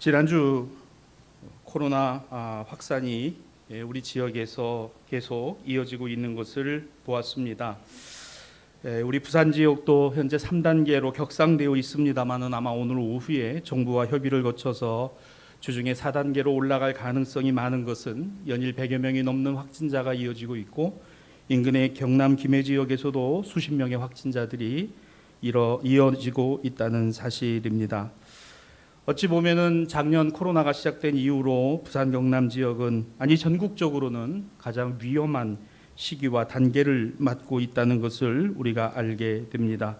지난주 코로나 확산이 우리 지역에서 계속 이어지고 있는 것을 보았습니다. 우리 부산 지역도 현재 3단계로 격상되어 있습니다만은 아마 오늘 오후에 정부와 협의를 거쳐서 주중에 4단계로 올라갈 가능성이 많은 것은 연일 100여 명이 넘는 확진자가 이어지고 있고, 인근의 경남 김해 지역에서도 수십 명의 확진자들이 이어지고 있다는 사실입니다. 어찌 보면은 작년 코로나가 시작된 이후로 부산 경남 지역은, 아니 전국적으로는 가장 위험한 시기와 단계를 맞고 있다는 것을 우리가 알게 됩니다.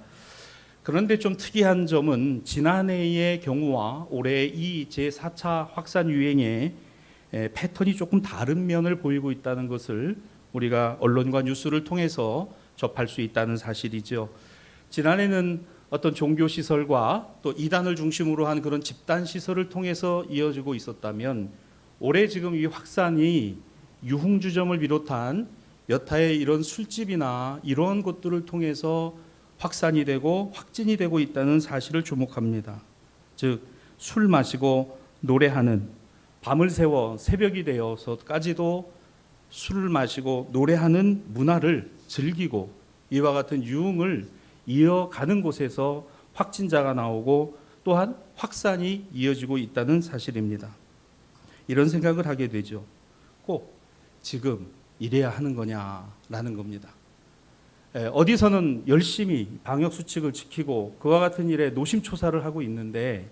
그런데 좀 특이한 점은 지난해의 경우와 올해 이 제4차 확산 유행의 패턴이 조금 다른 면을 보이고 있다는 것을 우리가 언론과 뉴스를 통해서 접할 수 있다는 사실이죠. 지난해는 어떤 종교시설과 또 이단을 중심으로 한 그런 집단시설을 통해서 이어지고 있었다면, 올해 지금 이 확산이 유흥주점을 비롯한 여타의 이런 술집이나 이런 것들을 통해서 확산이 되고 확진이 되고 있다는 사실을 주목합니다. 즉, 술 마시고 노래하는, 밤을 새워 새벽이 되어서까지도 술을 마시고 노래하는 문화를 즐기고 이와 같은 유흥을 이어가는 곳에서 확진자가 나오고 또한 확산이 이어지고 있다는 사실입니다. 이런 생각을 하게 되죠. 꼭 지금 이래야 하는 거냐라는 겁니다. 어디서는 열심히 방역수칙을 지키고 그와 같은 일에 노심초사를 하고 있는데,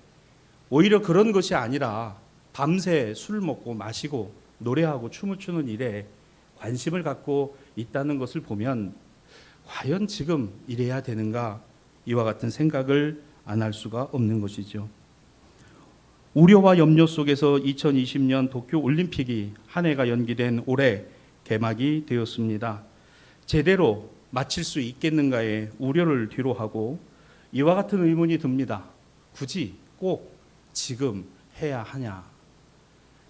오히려 그런 것이 아니라 밤새 술 먹고 마시고 노래하고 춤을 추는 일에 관심을 갖고 있다는 것을 보면 과연 지금 이래야 되는가, 이와 같은 생각을 안 할 수가 없는 것이죠. 우려와 염려 속에서 2020년 도쿄 올림픽이 한 해가 연기된 올해 개막이 되었습니다. 제대로 마칠 수 있겠는가의 우려를 뒤로하고 이와 같은 의문이 듭니다. 굳이 꼭 지금 해야 하냐?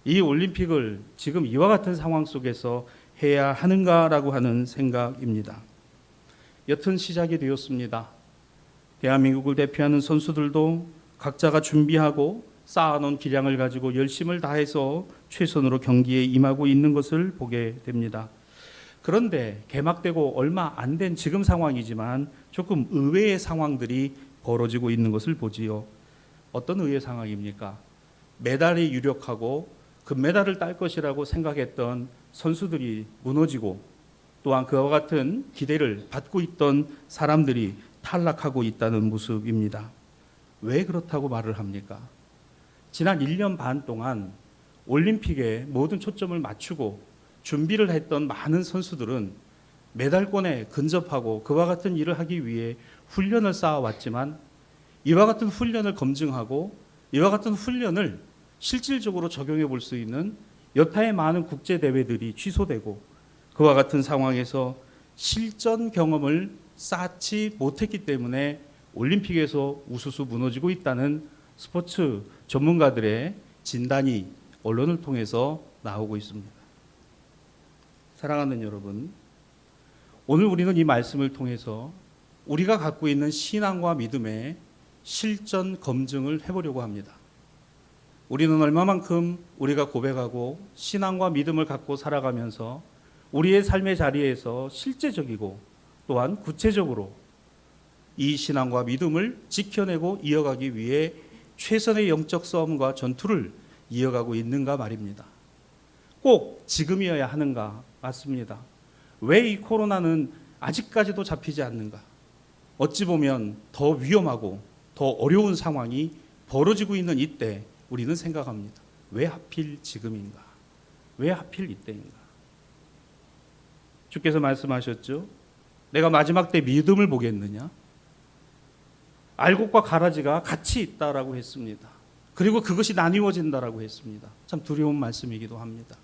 이 올림픽을 지금 이와 같은 상황 속에서 해야 하는가라고 하는 생각입니다. 여튼 시작이 되었습니다. 대한민국을 대표하는 선수들도 각자가 준비하고 쌓아놓은 기량을 가지고 열심을 다해서 최선으로 경기에 임하고 있는 것을 보게 됩니다. 그런데 개막되고 얼마 안 된 지금 상황이지만 조금 의외의 상황들이 벌어지고 있는 것을 보지요. 어떤 의외의 상황입니까? 메달이 유력하고 금메달을 딸 것이라고 생각했던 선수들이 무너지고, 또한 그와 같은 기대를 받고 있던 사람들이 탈락하고 있다는 모습입니다. 왜 그렇다고 말을 합니까? 지난 1년 반 동안 올림픽에 모든 초점을 맞추고 준비를 했던 많은 선수들은 메달권에 근접하고 그와 같은 일을 하기 위해 훈련을 쌓아왔지만, 이와 같은 훈련을 검증하고 이와 같은 훈련을 실질적으로 적용해 볼 수 있는 여타의 많은 국제대회들이 취소되고, 그와 같은 상황에서 실전 경험을 쌓지 못했기 때문에 올림픽에서 우수수 무너지고 있다는 스포츠 전문가들의 진단이 언론을 통해서 나오고 있습니다. 사랑하는 여러분, 오늘 우리는 이 말씀을 통해서 우리가 갖고 있는 신앙과 믿음의 실전 검증을 해보려고 합니다. 우리는 얼마만큼 우리가 고백하고 신앙과 믿음을 갖고 살아가면서 우리의 삶의 자리에서 실제적이고 또한 구체적으로 이 신앙과 믿음을 지켜내고 이어가기 위해 최선의 영적 싸움과 전투를 이어가고 있는가 말입니다. 꼭 지금이어야 하는가? 맞습니다. 왜 이 코로나는 아직까지도 잡히지 않는가? 어찌 보면 더 위험하고 더 어려운 상황이 벌어지고 있는 이때 우리는 생각합니다. 왜 하필 지금인가? 왜 하필 이때인가? 주께서 말씀하셨죠. 내가 마지막 때 믿음을 보겠느냐? 알곡과 가라지가 같이 있다라고 했습니다. 그리고 그것이 나뉘어진다라고 했습니다. 참 두려운 말씀이기도 합니다.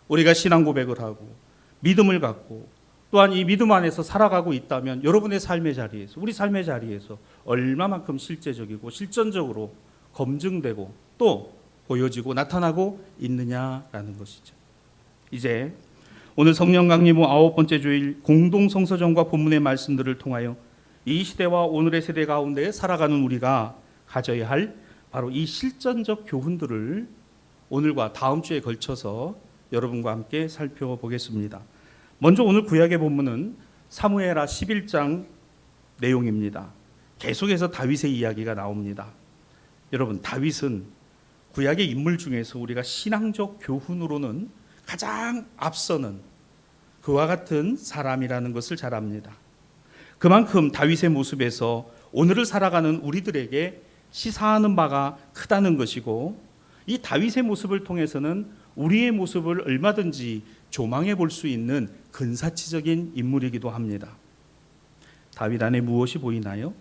우리가 신앙 고백을 하고 믿음을 갖고 또한 이 믿음 안에서 살아가고 있다면 여러분의 삶의 자리에서, 우리 삶의 자리에서 얼마만큼 실제적이고 실전적으로 검증되고 또 보여지고 나타나고 있느냐라는 것이죠. 이제 오늘 성령 강림후 9번째 주일 공동 성서전과 본문의 말씀들을 통하여 이 시대와 오늘의 세대 가운데 살아가는 우리가 가져야 할 바로 이 실전적 교훈들을 오늘과 다음 주에 걸쳐서 여러분과 함께 살펴보겠습니다. 먼저 오늘 구약의 본문은 사무엘하 11장 내용입니다. 계속해서 다윗의 이야기가 나옵니다. 여러분, 다윗은 구약의 인물 중에서 우리가 신앙적 교훈으로는 가장 앞서는 그와 같은 사람이라는 것을 잘 압니다. 그만큼 다윗의 모습에서 오늘을 살아가는 우리들에게 시사하는 바가 크다는 것이고, 이 다윗의 모습을 통해서는 우리의 모습을 얼마든지 조망해 볼 수 있는 근사치적인 인물이기도 합니다. 다윗 안에 무엇이 보이나요?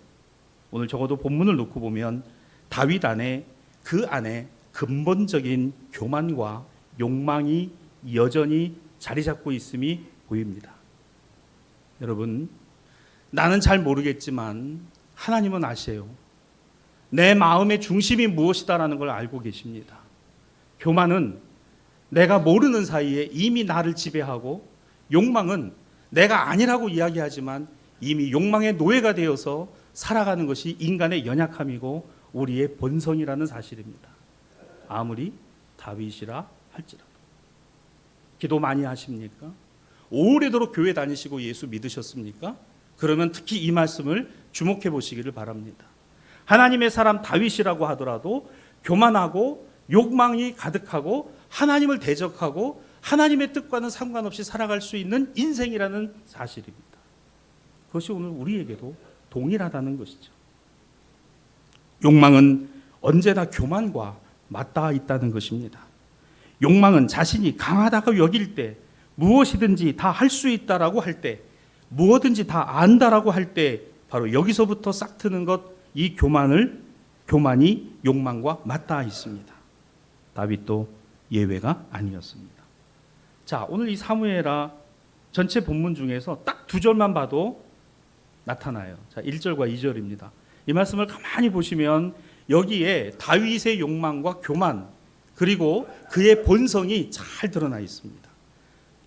오늘 적어도 본문을 놓고 보면 다윗 안에, 그 안에 근본적인 교만과 욕망이 여전히 자리 잡고 있음이 보입니다. 여러분, 나는 잘 모르겠지만 하나님은 아세요. 내 마음의 중심이 무엇이다라는 걸 알고 계십니다. 교만은 내가 모르는 사이에 이미 나를 지배하고, 욕망은 내가 아니라고 이야기하지만 이미 욕망의 노예가 되어서 살아가는 것이 인간의 연약함이고 우리의 본성이라는 사실입니다. 아무리 다윗이라 할지라도. 기도 많이 하십니까? 오래도록 교회 다니시고 예수 믿으셨습니까? 그러면 특히 이 말씀을 주목해 보시기를 바랍니다. 하나님의 사람 다윗이라고 하더라도 교만하고 욕망이 가득하고 하나님을 대적하고 하나님의 뜻과는 상관없이 살아갈 수 있는 인생이라는 사실입니다. 그것이 오늘 우리에게도 동일하다는 것이죠. 욕망은 언제나 교만과 맞닿아 있다는 것입니다. 욕망은 자신이 강하다고 여길 때, 무엇이든지 다 할 수 있다라고 할 때, 무엇든지 다 안다라고 할 때, 바로 여기서부터 싹 트는 것, 이 교만이 욕망과 맞닿아 있습니다. 다윗도 예외가 아니었습니다. 자, 오늘 이 사무엘하 전체 본문 중에서 딱 두 절만 봐도 나타나요. 자, 1절과 2절입니다. 이 말씀을 가만히 보시면 여기에 다윗의 욕망과 교만, 그리고 그의 본성이 잘 드러나 있습니다.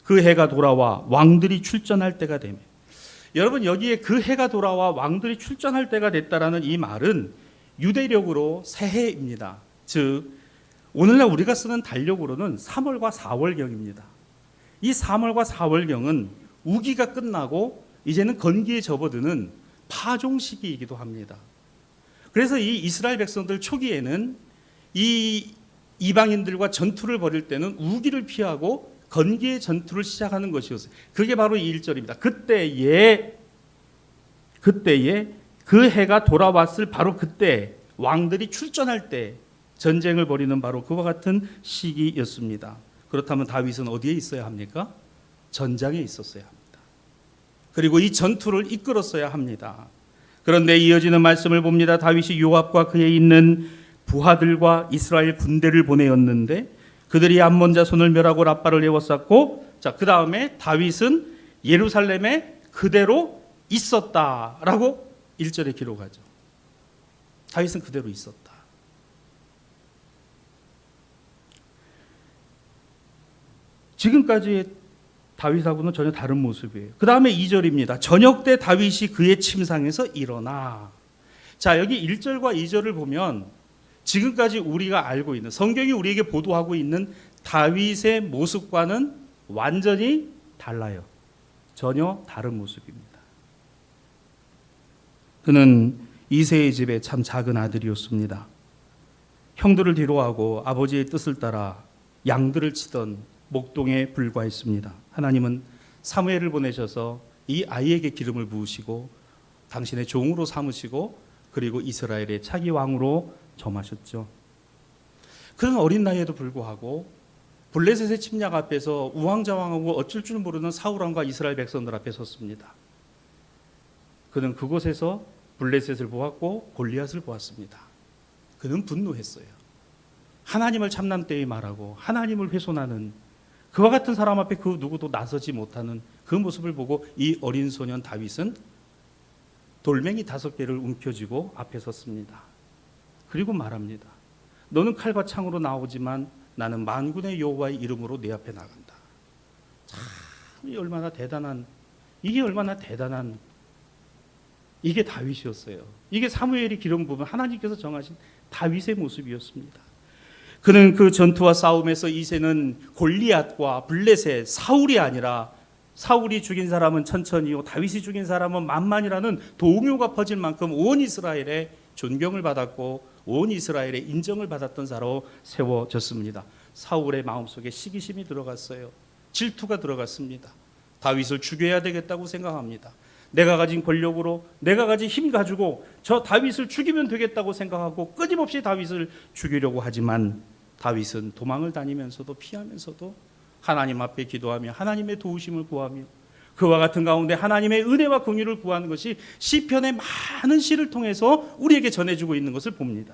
그 해가 돌아와 왕들이 출전할 때가 되며, 여러분, 여기에 그 해가 돌아와 왕들이 출전할 때가 됐다라는 이 말은 유대력으로 새해입니다. 즉 오늘날 우리가 쓰는 달력으로는 3월과 4월경입니다. 이 3월과 4월경은 우기가 끝나고 이제는 건기에 접어드는 파종 시기이기도 합니다. 그래서 이 이스라엘 백성들 초기에는 이 이방인들과 전투를 벌일 때는 우기를 피하고 건기의 전투를 시작하는 것이었어요. 그게 바로 이 1절입니다. 그때에 그 해가 돌아왔을 바로 그때 왕들이 출전할 때 전쟁을 벌이는 바로 그와 같은 시기였습니다. 그렇다면 다윗은 어디에 있어야 합니까? 전장에 있었어야 합니다. 그리고 이 전투를 이끌었어야 합니다. 그런데 이어지는 말씀을 봅니다. 다윗이 요압과 그에 있는 부하들과 이스라엘 군대를 보내었는데 그들이 암몬 자손을 멸하고 랍바를 에워쌌고, 자, 그 다음에 다윗은 예루살렘에 그대로 있었다라고 1절에 기록하죠. 다윗은 그대로 있었다. 지금까지의 다윗하고는 전혀 다른 모습이에요. 그 다음에 2절입니다. 저녁 때 다윗이 그의 침상에서 일어나. 자, 여기 1절과 2절을 보면 지금까지 우리가 알고 있는, 성경이 우리에게 보도하고 있는 다윗의 모습과는 완전히 달라요. 전혀 다른 모습입니다. 그는 이새의 집에 참 작은 아들이었습니다. 형들을 뒤로하고 아버지의 뜻을 따라 양들을 치던 목동에 불과했습니다. 하나님은 사무엘을 보내셔서 이 아이에게 기름을 부으시고 당신의 종으로 삼으시고 그리고 이스라엘의 차기 왕으로 점하셨죠. 그런 어린 나이에도 불구하고 블레셋의 침략 앞에서 우왕좌왕하고 어쩔 줄 모르는 사울왕과 이스라엘 백성들 앞에 섰습니다. 그는 그곳에서 블레셋을 보았고 골리앗을 보았습니다. 그는 분노했어요. 하나님을 참남되이 말하고 하나님을 훼손하는 그와 같은 사람 앞에 그 누구도 나서지 못하는 그 모습을 보고 이 어린 소년 다윗은 돌멩이 5개를 움켜쥐고 앞에 섰습니다. 그리고 말합니다. 너는 칼과 창으로 나오지만 나는 만군의 여호와의 이름으로 네 앞에 나간다. 참, 이게 얼마나 대단한 이게 다윗이었어요. 이게 사무엘이 기록 부분 하나님께서 정하신 다윗의 모습이었습니다. 그는 그 전투와 싸움에서 이제는 골리앗과 블레셋, 사울이 아니라 사울이 죽인 사람은 천천히요 다윗이 죽인 사람은 만만이라는 동요가 퍼질 만큼 온 이스라엘의 존경을 받았고 온 이스라엘의 인정을 받았던 자로 세워졌습니다. 사울의 마음속에 시기심이 들어갔어요. 질투가 들어갔습니다. 다윗을 죽여야 되겠다고 생각합니다. 내가 가진 권력으로 내가 가진 힘 가지고 저 다윗을 죽이면 되겠다고 생각하고 끊임없이 다윗을 죽이려고 하지만 다윗은 도망을 다니면서도 피하면서도 하나님 앞에 기도하며 하나님의 도우심을 구하며 그와 같은 가운데 하나님의 은혜와 긍휼을 구하는 것이 시편의 많은 시를 통해서 우리에게 전해주고 있는 것을 봅니다.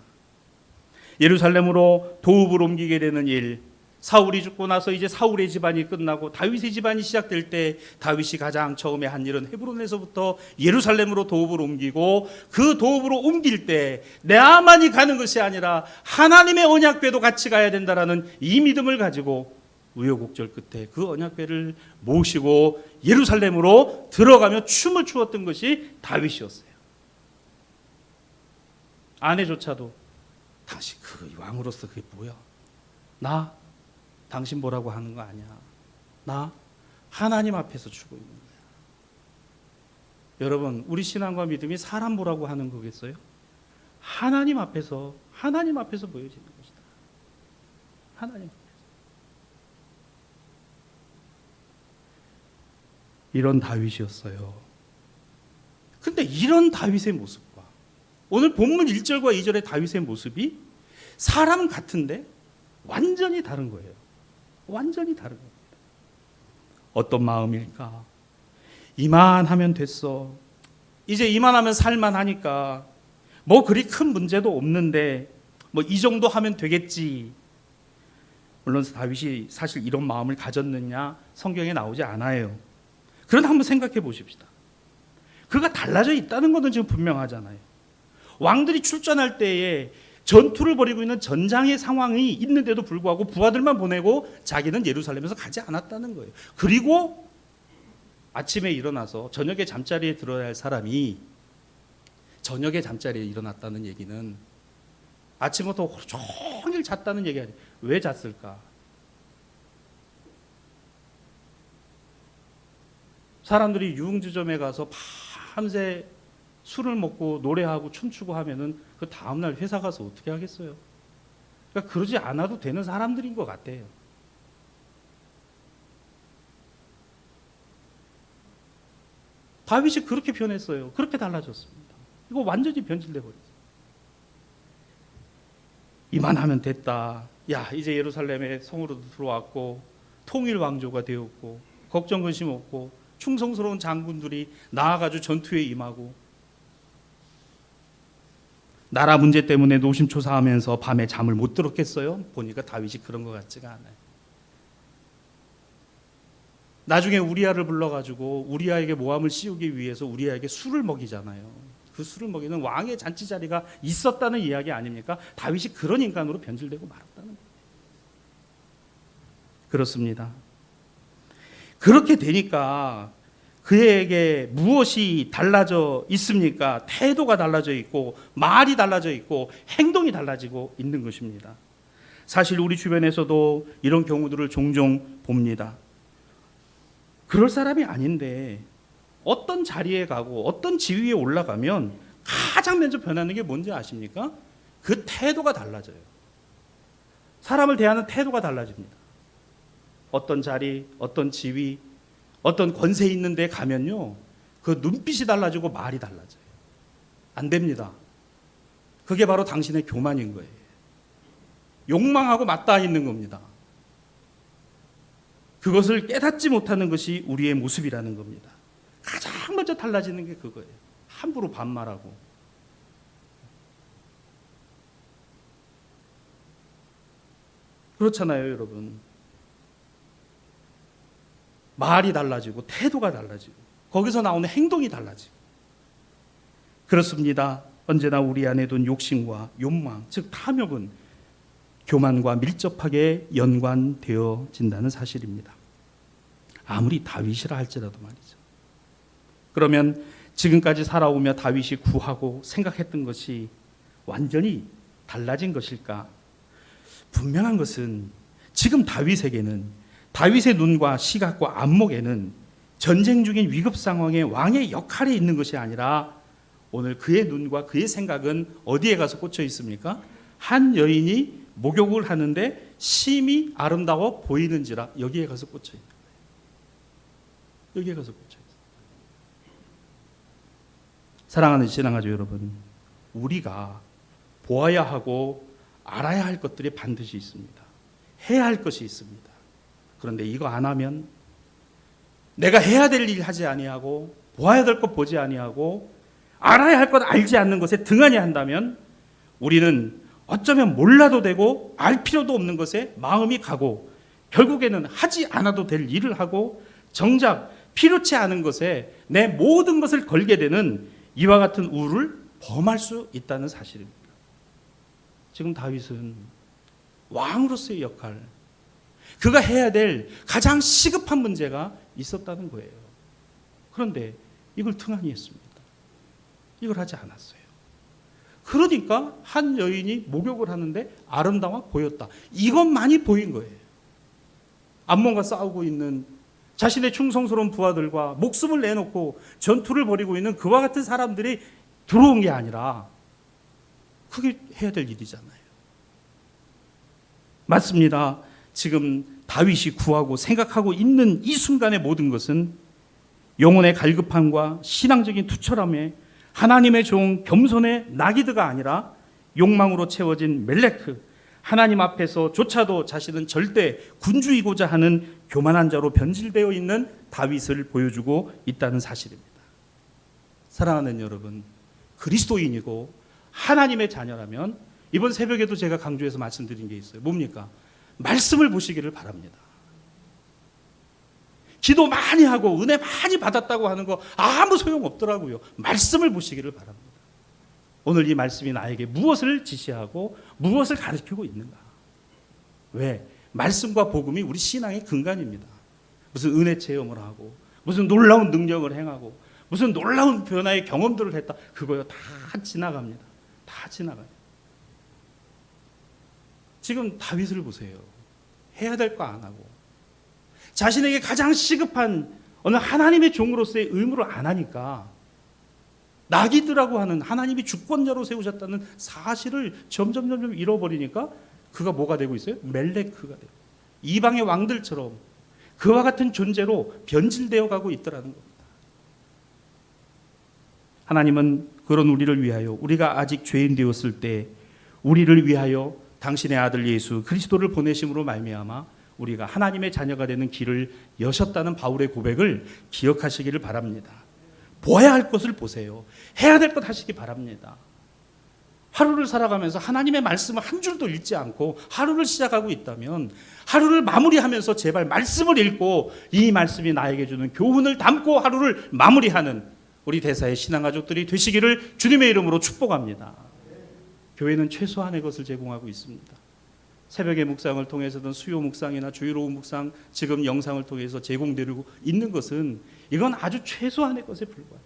예루살렘으로 도읍을 옮기게 되는 일, 사울이 죽고 나서 이제 사울의 집안이 끝나고 다윗의 집안이 시작될 때 다윗이 가장 처음에 한 일은 헤브론에서부터 예루살렘으로 도읍을 옮기고 그 도읍으로 옮길 때 나만이 가는 것이 아니라 하나님의 언약궤도 같이 가야 된다라는 이 믿음을 가지고 우여곡절 끝에 그 언약궤를 모시고 예루살렘으로 들어가며 춤을 추었던 것이 다윗이었어요. 아내조차도 당신 그 왕으로서 그게 뭐야? 나 당신 뭐라고 하는 거 아니야. 나 하나님 앞에서 추고 있는 거야. 여러분, 우리 신앙과 믿음이 사람 뭐라고 하는 거겠어요? 하나님 앞에서 보여지는 것이다. 하나님 앞에서. 이런 다윗이었어요. 근데 이런 다윗의 모습과 오늘 본문 1절과 2절의 다윗의 모습이 사람 같은데 완전히 다른 거예요. 완전히 다른 겁니다. 어떤 마음일까? 이만하면 됐어. 이제 이만하면 살만하니까 뭐 그리 큰 문제도 없는데 뭐 이 정도 하면 되겠지. 물론 다윗이 사실 이런 마음을 가졌느냐 성경에 나오지 않아요. 그러나 한번 생각해 보십시다. 그가 달라져 있다는 것은 지금 분명하잖아요. 왕들이 출전할 때에 전투를 벌이고 있는 전장의 상황이 있는데도 불구하고 부하들만 보내고 자기는 예루살렘에서 가지 않았다는 거예요. 그리고 아침에 일어나서 저녁에 잠자리에 들어야 할 사람이 저녁에 잠자리에 일어났다는 얘기는 아침부터 종일 잤다는 얘기 아니에요. 왜 잤을까? 사람들이 유흥주점에 가서 밤새 술을 먹고 노래하고 춤추고 하면은 그 다음날 회사 가서 어떻게 하겠어요? 그러니까 그러지 않아도 되는 사람들인 것 같아요. 다윗이 그렇게 변했어요. 그렇게 달라졌습니다. 이거 완전히 변질돼 버렸어요. 이만하면 됐다. 야, 이제 예루살렘에 성으로 들어왔고 통일 왕조가 되었고 걱정 근심 없고 충성스러운 장군들이 나아가지고 전투에 임하고 나라 문제 때문에 노심초사하면서 밤에 잠을 못 들었겠어요? 보니까 다윗이 그런 것 같지가 않아요. 나중에 우리아를 불러가지고 우리아에게 모함을 씌우기 위해서 우리아에게 술을 먹이잖아요. 그 술을 먹이는 왕의 잔치 자리가 있었다는 이야기 아닙니까? 다윗이 그런 인간으로 변질되고 말았다는 거예요. 그렇습니다. 그렇게 되니까 그에게 무엇이 달라져 있습니까? 태도가 달라져 있고 말이 달라져 있고 행동이 달라지고 있는 것입니다. 사실 우리 주변에서도 이런 경우들을 종종 봅니다. 그럴 사람이 아닌데 어떤 자리에 가고 어떤 지위에 올라가면 가장 먼저 변하는 게 뭔지 아십니까? 그 태도가 달라져요. 사람을 대하는 태도가 달라집니다. 어떤 자리, 어떤 지위, 어떤 권세 있는 데 가면요, 그 눈빛이 달라지고 말이 달라져요. 안 됩니다. 그게 바로 당신의 교만인 거예요. 욕망하고 맞닿아 있는 겁니다. 그것을 깨닫지 못하는 것이 우리의 모습이라는 겁니다. 가장 먼저 달라지는 게 그거예요. 함부로 반말하고. 그렇잖아요, 여러분. 말이 달라지고 태도가 달라지고 거기서 나오는 행동이 달라지고 그렇습니다. 언제나 우리 안에 둔 욕심과 욕망, 즉 탐욕은 교만과 밀접하게 연관되어진다는 사실입니다. 아무리 다윗이라 할지라도 말이죠. 그러면 지금까지 살아오며 다윗이 구하고 생각했던 것이 완전히 달라진 것일까? 분명한 것은 지금 다윗에게는, 다윗의 눈과 시각과 안목에는 전쟁 중인 위급 상황에 왕의 역할에 있는 것이 아니라 오늘 그의 눈과 그의 생각은 어디에 가서 꽂혀 있습니까? 한 여인이 목욕을 하는데 심히 아름다워 보이는지라, 여기에 가서 꽂혀 있는 거예요. 여기에 가서 꽂혀 있어요. 사랑하는 신앙가족 여러분, 우리가 보아야 하고 알아야 할 것들이 반드시 있습니다. 해야 할 것이 있습니다. 그런데 이거 안 하면, 내가 해야 될 일 하지 아니하고 보아야 될 것 보지 아니하고 알아야 할 것 알지 않는 것에 등한히 한다면 우리는 어쩌면 몰라도 되고 알 필요도 없는 것에 마음이 가고 결국에는 하지 않아도 될 일을 하고 정작 필요치 않은 것에 내 모든 것을 걸게 되는 이와 같은 우를 범할 수 있다는 사실입니다. 지금 다윗은 왕으로서의 역할, 그가 해야 될 가장 시급한 문제가 있었다는 거예요. 그런데 이걸 등한히 했습니다. 이걸 하지 않았어요. 그러니까 한 여인이 목욕을 하는데 아름다워 보였다. 이것만이 보인 거예요. 암몬과 싸우고 있는 자신의 충성스러운 부하들과 목숨을 내놓고 전투를 벌이고 있는 그와 같은 사람들이 들어온 게 아니라 그게 해야 될 일이잖아요. 맞습니다. 지금 다윗이 구하고 생각하고 있는 이 순간의 모든 것은 영혼의 갈급함과 신앙적인 투철함에 하나님의 종 겸손의 나기드가 아니라 욕망으로 채워진 멜레크, 하나님 앞에서조차도 자신은 절대 군주이고자 하는 교만한 자로 변질되어 있는 다윗을 보여주고 있다는 사실입니다. 사랑하는 여러분, 그리스도인이고 하나님의 자녀라면 이번 새벽에도 제가 강조해서 말씀드린 게 있어요. 뭡니까? 말씀을 보시기를 바랍니다. 기도 많이 하고 은혜 많이 받았다고 하는 거 아무 소용없더라고요. 말씀을 보시기를 바랍니다. 오늘 이 말씀이 나에게 무엇을 지시하고 무엇을 가르치고 있는가? 왜? 말씀과 복음이 우리 신앙의 근간입니다. 무슨 은혜 체험을 하고 무슨 놀라운 능력을 행하고 무슨 놀라운 변화의 경험들을 했다, 그거요 다 지나갑니다. 다 지나가요. 지금 다윗을 보세요. 해야 될 거 안 하고 자신에게 가장 시급한 어느 하나님의 종으로서의 의무를 안 하니까 나기드라고 하는 하나님이 주권자로 세우셨다는 사실을 점점 잃어버리니까 그가 뭐가 되고 있어요? 멜레크가 되고 이방의 왕들처럼 그와 같은 존재로 변질되어 가고 있더라는 겁니다. 하나님은 그런 우리를 위하여, 우리가 아직 죄인 되었을 때 우리를 위하여 당신의 아들 예수 그리스도를 보내심으로 말미암아 우리가 하나님의 자녀가 되는 길을 여셨다는 바울의 고백을 기억하시기를 바랍니다. 보아야 할 것을 보세요. 해야 될 것 하시기 바랍니다. 하루를 살아가면서 하나님의 말씀을 한 줄도 읽지 않고 하루를 시작하고 있다면 하루를 마무리하면서 제발 말씀을 읽고 이 말씀이 나에게 주는 교훈을 담고 하루를 마무리하는 우리 대사의 신앙가족들이 되시기를 주님의 이름으로 축복합니다. 교회는 최소한의 것을 제공하고 있습니다. 새벽의 묵상을 통해서든 수요 묵상이나 주일오후 묵상, 지금 영상을 통해서 제공되고 있는 것은 이건 아주 최소한의 것에 불과해요.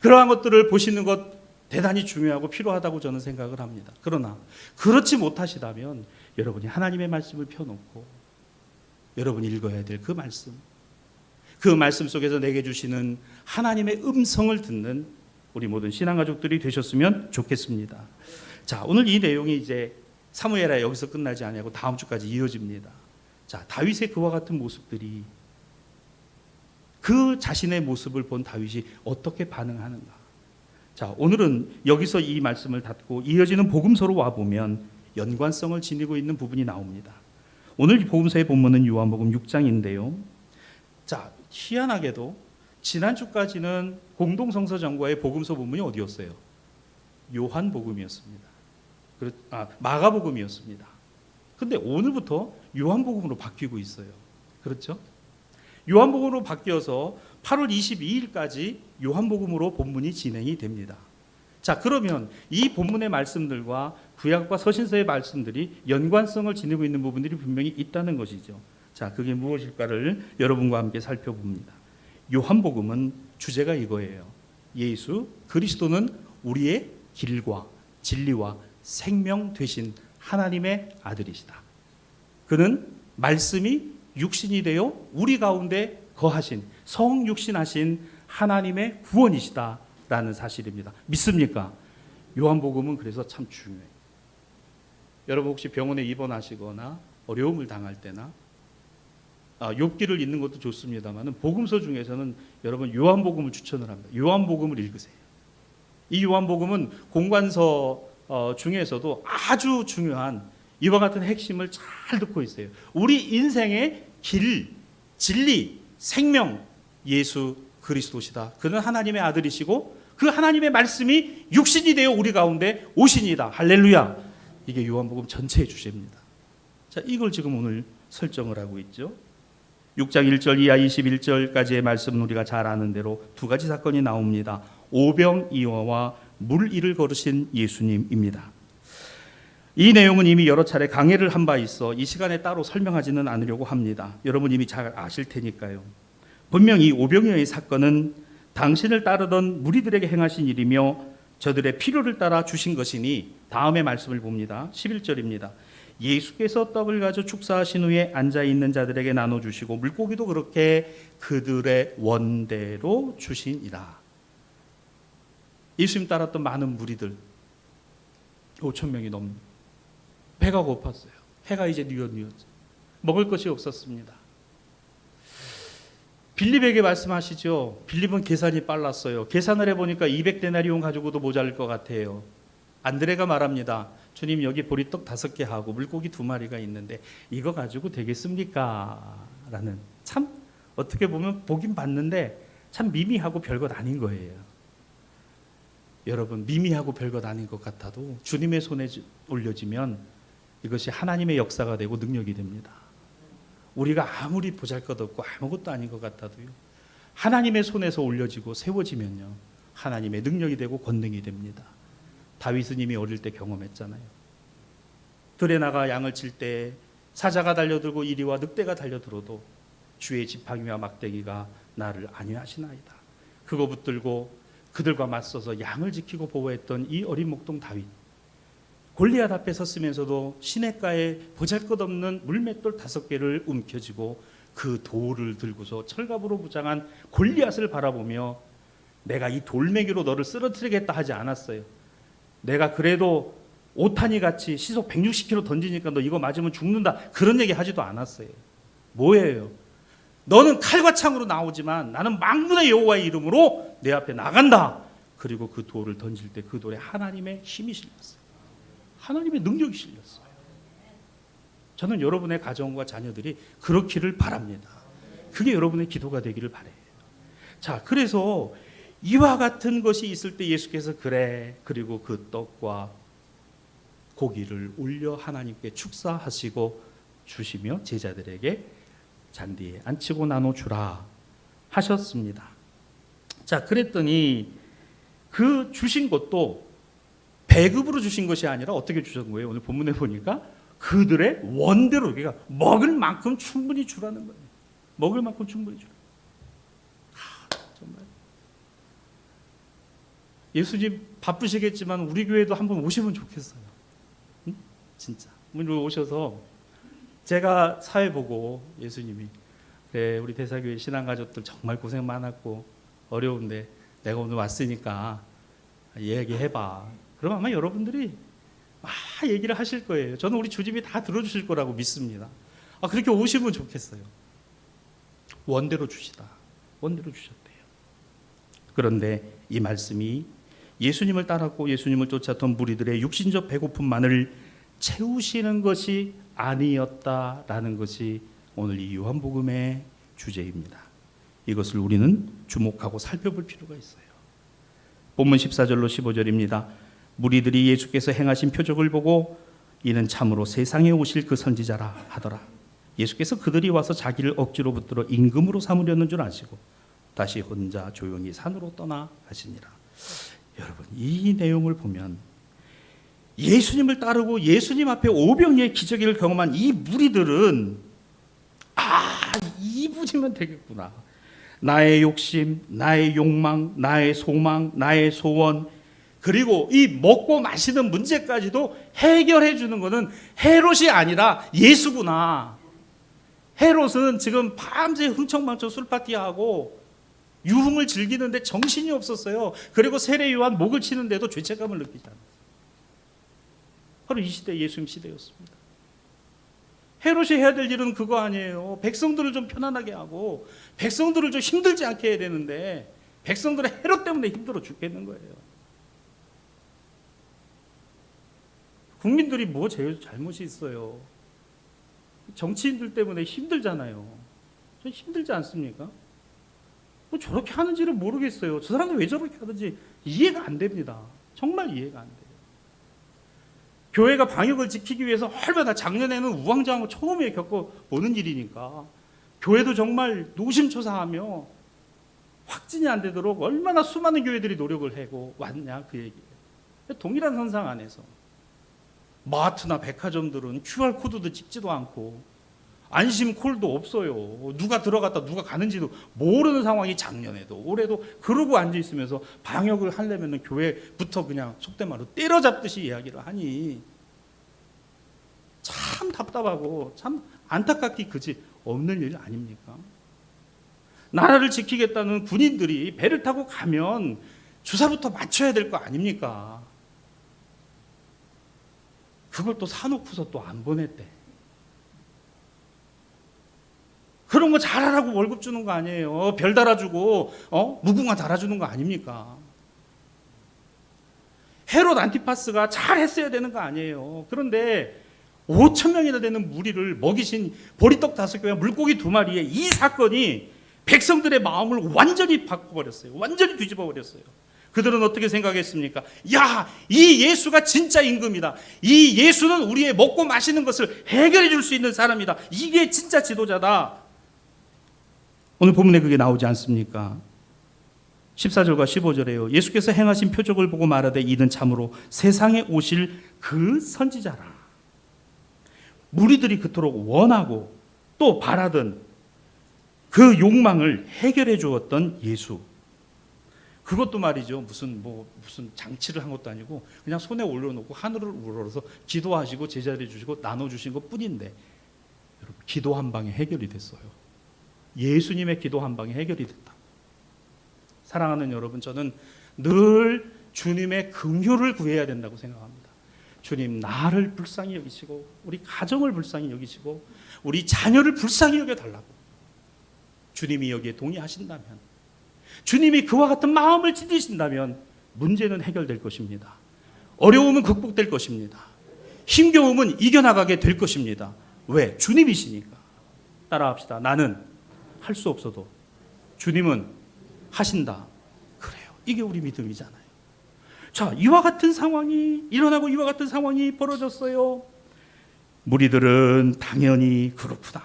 그러한 것들을 보시는 것 대단히 중요하고 필요하다고 저는 생각을 합니다. 그러나 그렇지 못하시다면 여러분이 하나님의 말씀을 펴놓고 여러분이 읽어야 될 그 말씀 속에서 내게 주시는 하나님의 음성을 듣는 우리 모든 신앙가족들이 되셨으면 좋겠습니다. 자, 오늘 이 내용이 이제 사무엘하 여기서 끝나지 아니하고 다음 주까지 이어집니다. 자, 다윗의 그와 같은 모습들이, 그 자신의 모습을 본 다윗이 어떻게 반응하는가? 자, 오늘은 여기서 이 말씀을 닫고 이어지는 복음서로 와 보면 연관성을 지니고 있는 부분이 나옵니다. 오늘 이 복음서의 본문은 요한복음 6장인데요. 자, 희한하게도 지난주까지는 공동성서전과의 복음서 본문이 어디였어요? 요한복음이었습니다. 마가복음이었습니다. 근데 오늘부터 요한복음으로 바뀌고 있어요. 그렇죠? 요한복음으로 바뀌어서 8월 22일까지 요한복음으로 본문이 진행이 됩니다. 자, 그러면 이 본문의 말씀들과 구약과 서신서의 말씀들이 연관성을 지니고 있는 부분들이 분명히 있다는 것이죠. 자, 그게 무엇일까를 여러분과 함께 살펴봅니다. 요한복음은 주제가 이거예요. 예수 그리스도는 우리의 길과 진리와 생명 되신 하나님의 아들이시다. 그는 말씀이 육신이 되어 우리 가운데 거하신 성육신하신 하나님의 구원이시다라는 사실입니다. 믿습니까? 요한복음은 그래서 참 중요해요. 여러분 혹시 병원에 입원하시거나 어려움을 당할 때나 욥기를 읽는 것도 좋습니다만 복음서 중에서는 여러분 요한복음을 추천을 합니다. 요한복음을 읽으세요. 이 요한복음은 공관서 중에서도 아주 중요한 이와 같은 핵심을 잘 듣고 있어요. 우리 인생의 길, 진리, 생명 예수 그리스도시다. 그는 하나님의 아들이시고 그 하나님의 말씀이 육신이 되어 우리 가운데 오시니다. 할렐루야. 이게 요한복음 전체의 주제입니다. 자, 이걸 지금 오늘 설정을 하고 있죠. 6장 1절 이하 21절까지의 말씀은 우리가 잘 아는 대로 두 가지 사건이 나옵니다. 오병이어와 물이를 걸으신 예수님입니다. 이 내용은 이미 여러 차례 강해를 한 바 있어 이 시간에 따로 설명하지는 않으려고 합니다. 여러분 이미 잘 아실 테니까요. 분명히 오병이어의 사건은 당신을 따르던 무리들에게 행하신 일이며 저들의 필요를 따라 주신 것이니 다음의 말씀을 봅니다. 11절입니다. 예수께서 떡을 가져 축사하신 후에 앉아있는 자들에게 나눠주시고 물고기도 그렇게 그들의 원대로 주시니라. 예수님 따랐던 많은 무리들 5천 명이 넘는 배가 고팠어요. 해가 이제 뉘었죠. 먹을 것이 없었습니다. 빌립에게 말씀하시죠. 빌립은 계산이 빨랐어요. 계산을 해보니까 200데나리온 가지고도 모자랄 것 같아요. 안드레가 말합니다. 주님 여기 보리떡 5개 하고 물고기 2마리가 있는데 이거 가지고 되겠습니까? 라는 참 어떻게 보면 보긴 봤는데 참 미미하고 별것 아닌 거예요. 여러분 미미하고 별것 아닌 것 같아도 주님의 손에 올려지면 이것이 하나님의 역사가 되고 능력이 됩니다. 우리가 아무리 보잘것없고 아무것도 아닌 것 같아도요. 하나님의 손에서 올려지고 세워지면요. 하나님의 능력이 되고 권능이 됩니다. 다윗은 이미 어릴 때 경험했잖아요. 들에 나가 양을 칠 때 사자가 달려들고 이리와 늑대가 달려들어도 주의 지팡이와 막대기가 나를 안위하시나이다. 그거 붙들고 그들과 맞서서 양을 지키고 보호했던 이 어린 목동 다윗. 골리앗 앞에 섰으면서도 시냇가에 보잘것없는 물맷돌 5개를 움켜쥐고 그 돌을 들고서 철갑으로 무장한 골리앗을 바라보며 내가 이 돌멩이로 너를 쓰러뜨리겠다 하지 않았어요. 내가 그래도 오타니 같이 시속 160km 던지니까 너 이거 맞으면 죽는다. 그런 얘기 하지도 않았어요. 뭐예요? 너는 칼과 창으로 나오지만 나는 만군의 여호와의 이름으로 내 앞에 나간다. 그리고 그 돌을 던질 때 그 돌에 하나님의 힘이 실렸어요. 하나님의 능력이 실렸어요. 저는 여러분의 가정과 자녀들이 그렇기를 바랍니다. 그게 여러분의 기도가 되기를 바라요. 자, 그래서 이와 같은 것이 있을 때 예수께서 그리고 그 떡과 고기를 올려 하나님께 축사하시고 주시며 제자들에게 잔디에 앉히고 나눠주라 하셨습니다. 자, 그랬더니 그 주신 것도 배급으로 주신 것이 아니라 어떻게 주신 거예요? 오늘 본문에 보니까 그들의 원대로, 그러니까 먹을 만큼 충분히 주라는 거예요. 먹을 만큼 충분히 주라. 정말 예수님 바쁘시겠지만 우리 교회도 한번 오시면 좋겠어요. 응? 진짜 오늘 오셔서 제가 사회 보고 예수님이 그래 우리 대사교회 신앙가족들 정말 고생 많았고 어려운데 내가 오늘 왔으니까 얘기해봐. 그럼 아마 여러분들이 막 얘기를 하실 거예요. 저는 우리 주님이 다 들어주실 거라고 믿습니다. 그렇게 오시면 좋겠어요. 원대로 주시다. 원대로 주셨대요. 그런데 이 말씀이 예수님을 따랐고 예수님을 쫓았던 무리들의 육신적 배고픔만을 채우시는 것이 아니었다라는 것이 오늘 이 요한복음의 주제입니다. 이것을 우리는 주목하고 살펴볼 필요가 있어요. 본문 14절로 15절입니다. 무리들이 예수께서 행하신 표적을 보고 이는 참으로 세상에 오실 그 선지자라 하더라. 예수께서 그들이 와서 자기를 억지로 붙들어 임금으로 삼으려는 줄 아시고 다시 혼자 조용히 산으로 떠나 가시니라. 여러분 이 내용을 보면 예수님을 따르고 예수님 앞에 오병이어의 기적을 경험한 이 무리들은 이분이면 되겠구나. 나의 욕심, 나의 욕망, 나의 소망, 나의 소원, 그리고 이 먹고 마시는 문제까지도 해결해 주는 것은 헤롯이 아니라 예수구나. 헤롯은 지금 밤새 흥청망청 술파티하고 유흥을 즐기는데 정신이 없었어요. 그리고 세례 요한 목을 치는데도 죄책감을 느끼지 않았어요. 바로 이 시대 예수님 시대였습니다. 헤롯이 해야 될 일은 그거 아니에요. 백성들을 좀 편안하게 하고 백성들을 좀 힘들지 않게 해야 되는데 백성들은 헤롯 때문에 힘들어 죽겠는 거예요. 국민들이 뭐 제일 잘못이 있어요? 정치인들 때문에 힘들잖아요. 저 힘들지 않습니까? 뭐 저렇게 하는지를 모르겠어요. 저 사람들 왜 저렇게 하는지 이해가 안 됩니다. 정말 이해가 안 돼요. 교회가 방역을 지키기 위해서 얼마나 작년에는 우왕좌왕 처음에 겪어보는 일이니까 교회도 정말 노심초사하며 확진이 안 되도록 얼마나 수많은 교회들이 노력을 하고 왔냐 그 얘기예요. 동일한 선상 안에서 마트나 백화점들은 QR코드도 찍지도 않고 안심콜도 없어요. 누가 들어갔다 누가 가는지도 모르는 상황이 작년에도 올해도 그러고 앉아있으면서 방역을 하려면 교회부터 그냥 속된 말로 때려잡듯이 이야기를 하니 참 답답하고 참 안타깝기 그지 없는 일 아닙니까? 나라를 지키겠다는 군인들이 배를 타고 가면 주사부터 맞춰야 될 거 아닙니까? 그걸 또 사놓고서 또 안 보냈대. 그런 거 잘하라고 월급 주는 거 아니에요. 별 달아주고 무궁화 달아주는 거 아닙니까? 헤롯 안티파스가 잘했어야 되는 거 아니에요. 그런데 5천 명이나 되는 무리를 먹이신 보리떡 5개와 물고기 2마리에 이 사건이 백성들의 마음을 완전히 바꿔버렸어요. 완전히 뒤집어버렸어요. 그들은 어떻게 생각했습니까? 야, 이 예수가 진짜 임금이다. 이 예수는 우리의 먹고 마시는 것을 해결해 줄 수 있는 사람이다. 이게 진짜 지도자다. 오늘 본문에 그게 나오지 않습니까? 14절과 15절에요. 예수께서 행하신 표적을 보고 말하되 이는 참으로 세상에 오실 그 선지자라. 무리들이 그토록 원하고 또 바라던 그 욕망을 해결해 주었던 예수. 그것도 말이죠. 무슨 장치를 한 것도 아니고 그냥 손에 올려놓고 하늘을 우러러서 기도하시고 제자리해 주시고 나눠주신 것 뿐인데 여러분 기도 한 방에 해결이 됐어요. 예수님의 기도 한 방에 해결이 됐다. 사랑하는 여러분, 저는 늘 주님의 긍휼을 구해야 된다고 생각합니다. 주님 나를 불쌍히 여기시고 우리 가정을 불쌍히 여기시고 우리 자녀를 불쌍히 여겨달라고 주님이 여기에 동의하신다면, 주님이 그와 같은 마음을 지니신다면 문제는 해결될 것입니다. 어려움은 극복될 것입니다. 힘겨움은 이겨나가게 될 것입니다. 왜? 주님이시니까. 따라합시다. 나는 할 수 없어도 주님은 하신다. 그래요. 이게 우리 믿음이잖아요. 자, 이와 같은 상황이 일어나고 이와 같은 상황이 벌어졌어요. 무리들은 당연히 그렇구나.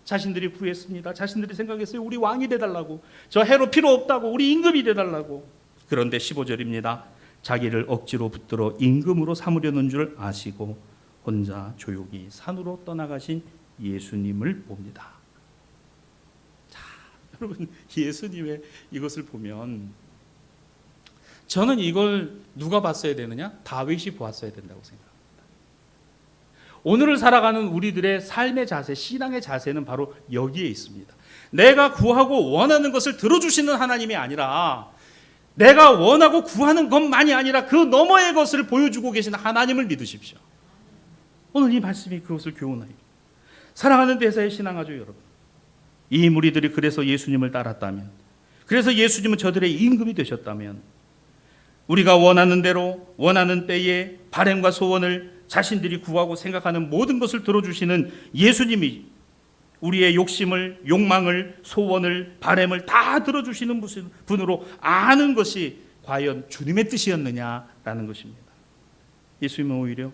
자신들이 구했습니다. 자신들이 생각했어요. 우리 왕이 돼달라고. 저 헤롯 필요 없다고. 우리 임금이 돼달라고. 그런데 15절입니다. 자기를 억지로 붙들어 임금으로 삼으려는 줄 아시고 혼자 조용히 산으로 떠나가신 예수님을 봅니다. 자, 여러분 예수님의 이것을 보면 저는 이걸 누가 봤어야 되느냐? 다윗이 보았어야 된다고 생각합니다. 오늘을 살아가는 우리들의 삶의 자세, 신앙의 자세는 바로 여기에 있습니다. 내가 구하고 원하는 것을 들어주시는 하나님이 아니라 내가 원하고 구하는 것만이 아니라 그 너머의 것을 보여주고 계신 하나님을 믿으십시오. 오늘 이 말씀이 그것을 교훈하여 사랑하는 대사의 신앙하죠 여러분. 이 무리들이 그래서 예수님을 따랐다면, 그래서 예수님은 저들의 임금이 되셨다면 우리가 원하는 대로 원하는 때에 바램과 소원을 자신들이 구하고 생각하는 모든 것을 들어주시는 예수님이 우리의 욕심을, 욕망을, 소원을, 바램을 다 들어주시는 분으로 아는 것이 과연 주님의 뜻이었느냐라는 것입니다. 예수님은 오히려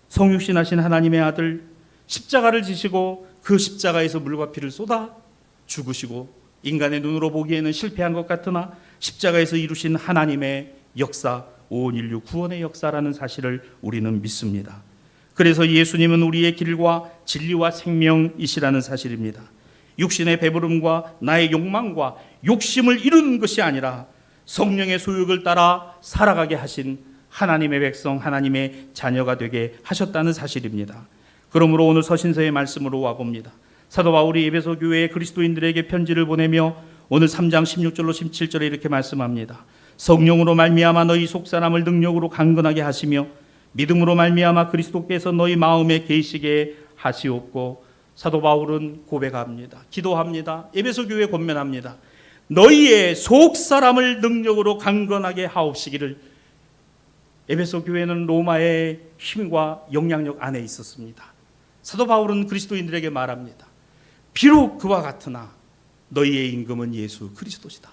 성육신하신 하나님의 아들 십자가를 지시고 그 십자가에서 물과 피를 쏟아 죽으시고 인간의 눈으로 보기에는 실패한 것 같으나 십자가에서 이루신 하나님의 역사, 온 인류 구원의 역사라는 사실을 우리는 믿습니다. 그래서 예수님은 우리의 길과 진리와 생명이시라는 사실입니다. 육신의 배부름과 나의 욕망과 욕심을 이루는 것이 아니라 성령의 소욕을 따라 살아가게 하신 하나님의 백성, 하나님의 자녀가 되게 하셨다는 사실입니다. 그러므로 오늘 서신서의 말씀으로 와봅니다. 사도 바울이 에베소 교회의 그리스도인들에게 편지를 보내며 오늘 3장 16절로 17절에 이렇게 말씀합니다. 성령으로 말미암아 너희 속사람을 능력으로 강건하게 하시며 믿음으로 말미암아 그리스도께서 너희 마음에 계시게 하시옵고. 사도 바울은 고백합니다. 기도합니다. 에베소 교회에 권면합니다. 너희의 속사람을 능력으로 강건하게 하옵시기를. 에베소 교회는 로마의 힘과 영향력 안에 있었습니다. 사도 바울은 그리스도인들에게 말합니다. 비록 그와 같으나 너희의 임금은 예수 그리스도시다.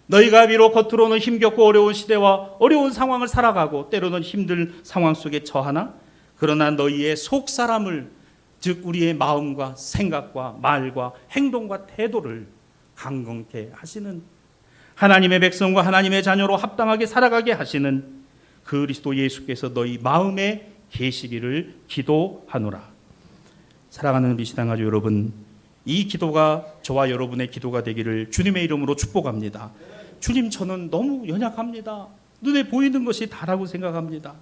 너희가 비록 겉으로는 힘겹고 어려운 시대와 어려운 상황을 살아가고 때로는 힘든 상황 속에 처하나 그러나 너희의 속사람을, 즉 우리의 마음과 생각과 말과 행동과 태도를 강건케 하시는, 하나님의 백성과 하나님의 자녀로 합당하게 살아가게 하시는 그리스도 예수께서 너희 마음에 계시기를 기도하노라. 사랑하는 우리 신앙가족 여러분, 이 기도가 저와 여러분의 기도가 되기를 주님의 이름으로 축복합니다. 주님, 저는 너무 연약합니다. 눈에 보이는 것이 다라고 생각합니다.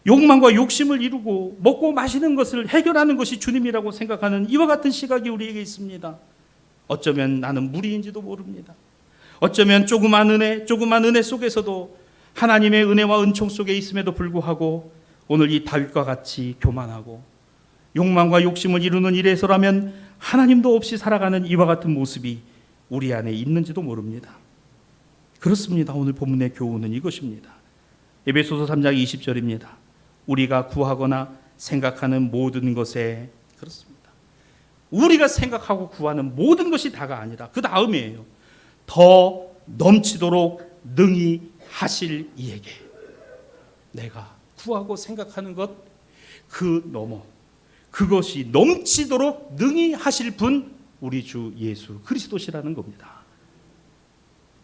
욕망과 욕심을 이루고 먹고 마시는 것을 해결하는 것이 주님이라고 생각하는 이와 같은 시각이 우리에게 있습니다. 어쩌면 나는 무리인지도 모릅니다. 어쩌면 조그만 은혜 속에서도 하나님의 은혜와 은총 속에 있음에도 불구하고 오늘 이 다윗과 같이 교만하고 욕망과 욕심을 이루는 일에서라면 하나님도 없이 살아가는 이와 같은 모습이 우리 안에 있는지도 모릅니다. 그렇습니다. 오늘 본문의 교훈은 이것입니다. 에베소서 3장 20절입니다. 우리가 구하거나 생각하는 모든 것에, 그렇습니다. 우리가 생각하고 구하는 모든 것이 다가 아니라 그 다음이에요. 더 넘치도록 능히 하실 이에게. 내가 구하고 생각하는 것 그 넘어, 그것이 넘치도록 능히 하실 분 우리 주 예수 그리스도시라는 겁니다.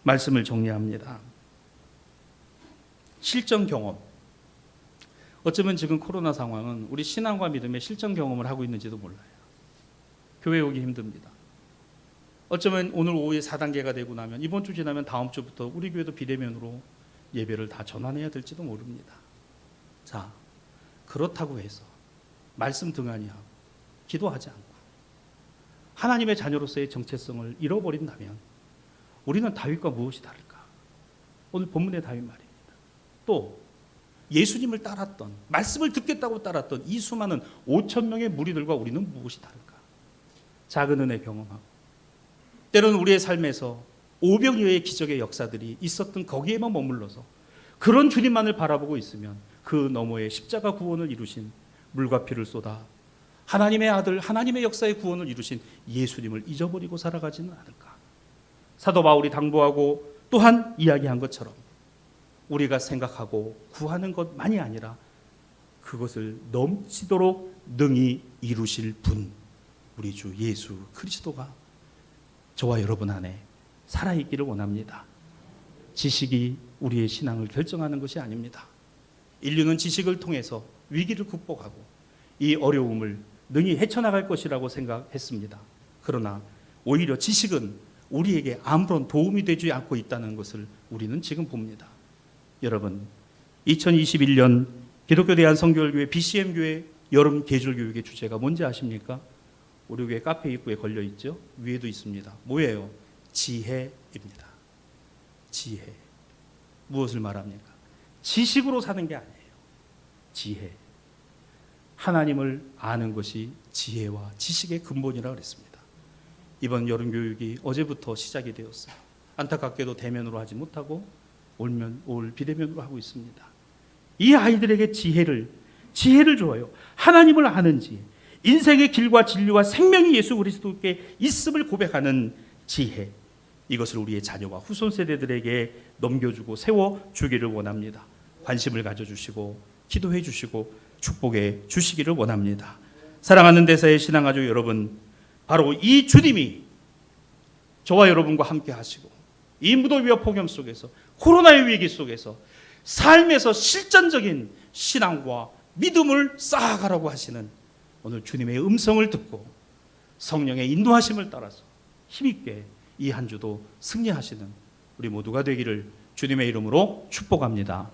말씀을 정리합니다. 실전 경험. 어쩌면 지금 코로나 상황은 우리 신앙과 믿음의 실전 경험을 하고 있는지도 몰라요. 교회 오기 힘듭니다. 어쩌면 오늘 오후에 4단계가 되고 나면 이번 주 지나면 다음 주부터 우리 교회도 비대면으로 예배를 다 전환해야 될지도 모릅니다. 자, 그렇다고 해서 말씀 등한히 하고 기도하지 않고 하나님의 자녀로서의 정체성을 잃어버린다면 우리는 다윗과 무엇이 다를까? 오늘 본문의 다윗 말입니다. 또 예수님을 따랐던, 말씀을 듣겠다고 따랐던 이 수많은 5천 명의 무리들과 우리는 무엇이 다를까? 작은 은혜 경험하고 때로는 우리의 삶에서 오병이어의 기적의 역사들이 있었던 거기에만 머물러서 그런 주님만을 바라보고 있으면 그 너머에 십자가 구원을 이루신, 물과 피를 쏟아 하나님의 아들, 하나님의 역사의 구원을 이루신 예수님을 잊어버리고 살아가지는 않을까? 사도 바울이 당부하고 또한 이야기한 것처럼 우리가 생각하고 구하는 것만이 아니라 그것을 넘치도록 능히 이루실 분, 우리 주 예수 그리스도가 저와 여러분 안에 살아있기를 원합니다. 지식이 우리의 신앙을 결정하는 것이 아닙니다. 인류는 지식을 통해서 위기를 극복하고 이 어려움을 능히 헤쳐나갈 것이라고 생각했습니다. 그러나 오히려 지식은 우리에게 아무런 도움이 되지 않고 있다는 것을 우리는 지금 봅니다. 여러분, 2021년 기독교 대한성결교회 BCM교회 여름 계절교육의 주제가 뭔지 아십니까? 우리 교회 카페 입구에 걸려 있죠? 위에도 있습니다. 뭐예요? 지혜입니다. 지혜. 무엇을 말합니까? 지식으로 사는 게 아니에요. 지혜. 하나님을 아는 것이 지혜와 지식의 근본이라고 그랬습니다. 이번 여름 교육이 어제부터 시작이 되었어요. 안타깝게도 대면으로 하지 못하고 올 비대면으로 하고 있습니다. 이 아이들에게 지혜를 줘요. 하나님을 아는 지혜, 인생의 길과 진리와 생명이 예수 그리스도께 있음을 고백하는 지혜, 이것을 우리의 자녀와 후손 세대들에게 넘겨주고 세워주기를 원합니다. 관심을 가져주시고 기도해 주시고 축복해 주시기를 원합니다. 사랑하는 대사의 신앙가족 여러분, 바로 이 주님이 저와 여러분과 함께 하시고 이 무더위와 폭염 속에서, 코로나의 위기 속에서 삶에서 실전적인 신앙과 믿음을 쌓아가라고 하시는 오늘 주님의 음성을 듣고 성령의 인도하심을 따라서 힘있게 이 한 주도 승리하시는 우리 모두가 되기를 주님의 이름으로 축복합니다.